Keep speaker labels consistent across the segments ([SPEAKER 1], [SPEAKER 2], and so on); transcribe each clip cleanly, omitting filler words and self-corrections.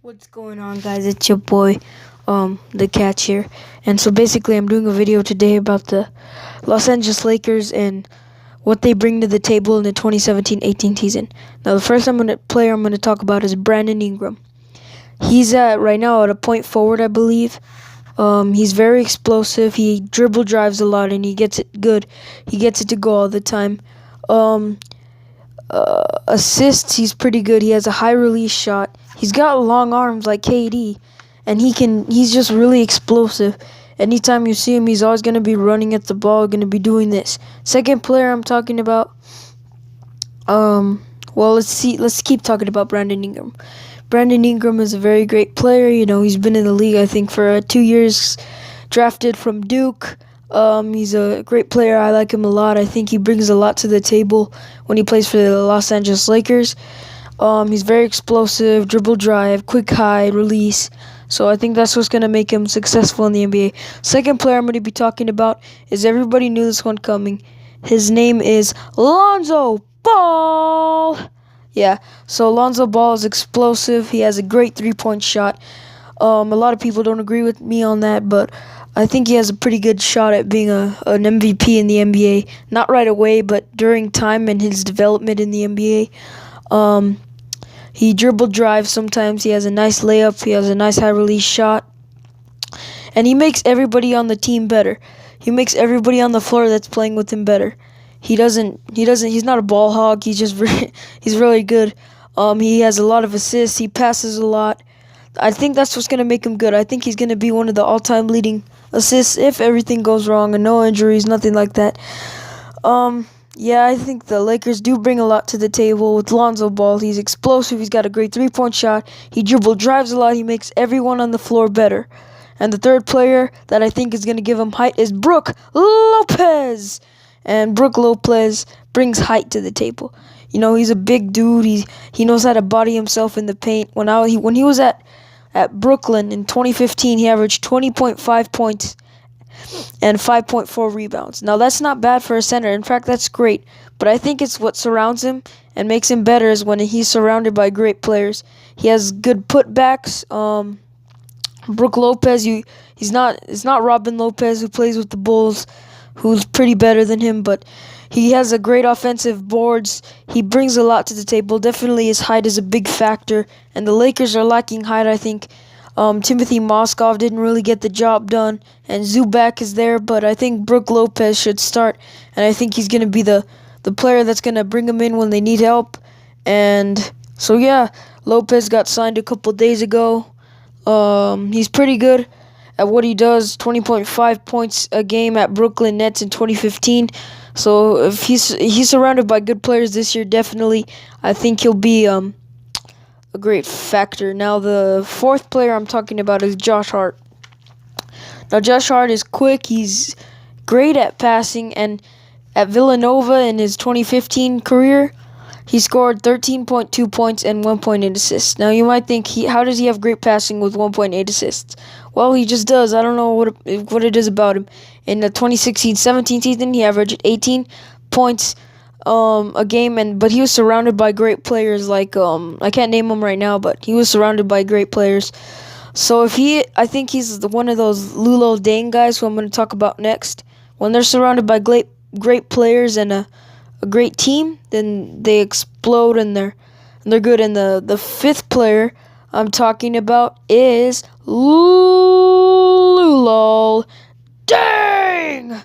[SPEAKER 1] What's going on, guys? It's your boy, the Catch here. And so basically I'm doing a video today about the Los Angeles Lakers and what they bring to the table in the 2017-18 season. Now the first player I'm gonna talk about is Brandon Ingram. He's right now at a point forward, I believe. He's very explosive. He dribble drives a lot and he gets it good. He gets it to go all the time. Assists, he's pretty good. He has a high release shot. He's got long arms like KD, and he's just really explosive. Anytime you see him, he's always going to be running at the ball, going to be doing this. Second player I'm talking about, well, let's keep talking about Brandon Ingram. Brandon Ingram is a very great player. You know, he's been in the league, I think, for 2 years, drafted from Duke. He's a great player. I like him a lot. I think he brings a lot to the table when he plays for the Los Angeles Lakers. He's very explosive, dribble drive, quick high, release. So I think that's what's going to make him successful in the NBA. Second player I'm going to be talking about is everybody knew this one coming. His name is Lonzo Ball. Yeah, so Lonzo Ball is explosive. He has a great three-point shot. A lot of people don't agree with me on that, but I think he has a pretty good shot at being an MVP in the NBA. Not right away, but during time and his development in the NBA. He dribble drives sometimes. He has a nice layup. He has a nice high release shot. And he makes everybody on the team better. He makes everybody on the floor that's playing with him better. He's not a ball hog. He's really good. He has a lot of assists. He passes a lot. I think that's what's going to make him good. I think he's going to be one of the all-time leading assists if everything goes wrong and no injuries, nothing like that. Yeah, I think the Lakers do bring a lot to the table with Lonzo Ball. He's explosive. He's got a great three-point shot. He dribble drives a lot. He makes everyone on the floor better. And the third player that I think is going to give him height is Brook Lopez. And Brook Lopez brings height to the table. You know, he's a big dude. He knows how to body himself in the paint. When he was at Brooklyn in 2015, he averaged 20.5 points and 5.4 rebounds. Now, that's not bad for a center. In fact, that's great. But I think it's what surrounds him and makes him better is when he's surrounded by great players. He has good putbacks. Brook Lopez, it's not Robin Lopez who plays with the Bulls, who's pretty better than him, but he has a great offensive boards. He brings a lot to the table. Definitely his height is a big factor, and the Lakers are lacking height, I think. Timothy Moskov didn't really get the job done, and Zubac is there, but I think Brook Lopez should start, and I think he's going to be the player that's going to bring them in when they need help. And so, yeah, Lopez got signed a couple days ago. He's pretty good at what he does, 20.5 points a game at Brooklyn Nets in 2015. So if he's surrounded by good players this year, definitely, I think he'll be a great factor. Now the fourth player I'm talking about is Josh Hart. Now Josh Hart is quick. He's great at passing, and at Villanova in his 2015 career, he scored 13.2 points and 1.8 assists. Now you might think, how does he have great passing with 1.8 assists? Well, he just does. I don't know what it is about him. In the 2016-17 season, he averaged 18 points a game, but he was surrounded by great players like I can't name them right now, but he was surrounded by great players. So I think he's one of those Luol Deng guys who I'm going to talk about next. When they're surrounded by great players and a great team, then they explode and they're good. And the fifth player I'm talking about is Luol Deng.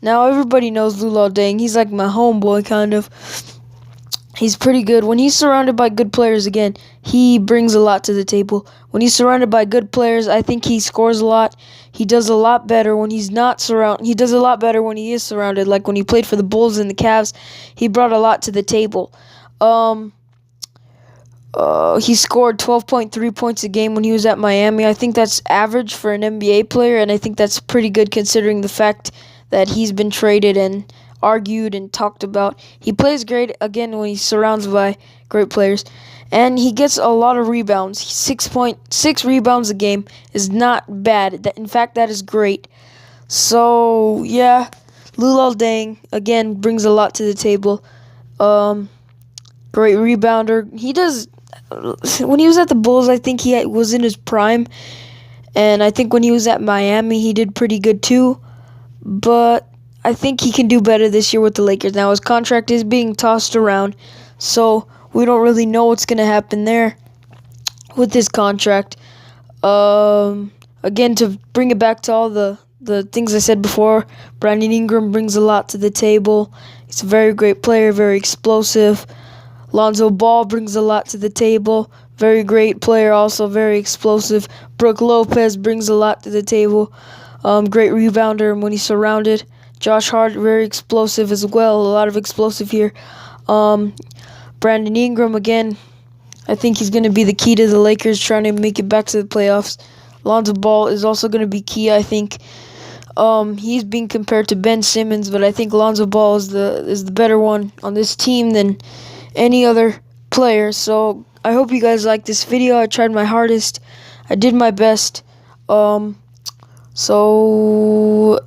[SPEAKER 1] Now everybody knows Luol Deng. He's like my homeboy, kind of. He's pretty good. When he's surrounded by good players, again, he brings a lot to the table. When he's surrounded by good players, I think he scores a lot. He does a lot better when he's not surrounded. He does a lot better when he is surrounded. Like when he played for the Bulls and the Cavs, he brought a lot to the table. He scored 12.3 points a game when he was at Miami. I think that's average for an NBA player, and I think that's pretty good considering the fact that he's been traded and argued and talked about. He plays great, again, when he's surrounded by great players. And he gets a lot of rebounds. 6.6 rebounds a game is not bad. In fact, that is great. So, yeah, Luol Deng, again, brings a lot to the table. Great rebounder. He does when he was at the Bulls, I think he was in his prime, and I think when he was at Miami, he did pretty good too. But I think he can do better this year with the Lakers. Now his contract is being tossed around, so we don't really know what's gonna happen there with his contract. Again, to bring it back to all the things I said before, Brandon Ingram brings a lot to the table. He's a very great player, very explosive. Lonzo Ball brings a lot to the table. Very great player, also very explosive. Brook Lopez brings a lot to the table. Great rebounder when he's surrounded. Josh Hart, very explosive as well. A lot of explosive here. Brandon Ingram, again, I think he's going to be the key to the Lakers trying to make it back to the playoffs. Lonzo Ball is also going to be key, I think. He's being compared to Ben Simmons, but I think Lonzo Ball is the better one on this team than any other player. So I hope you guys like this video. I tried my hardest. I did my best. So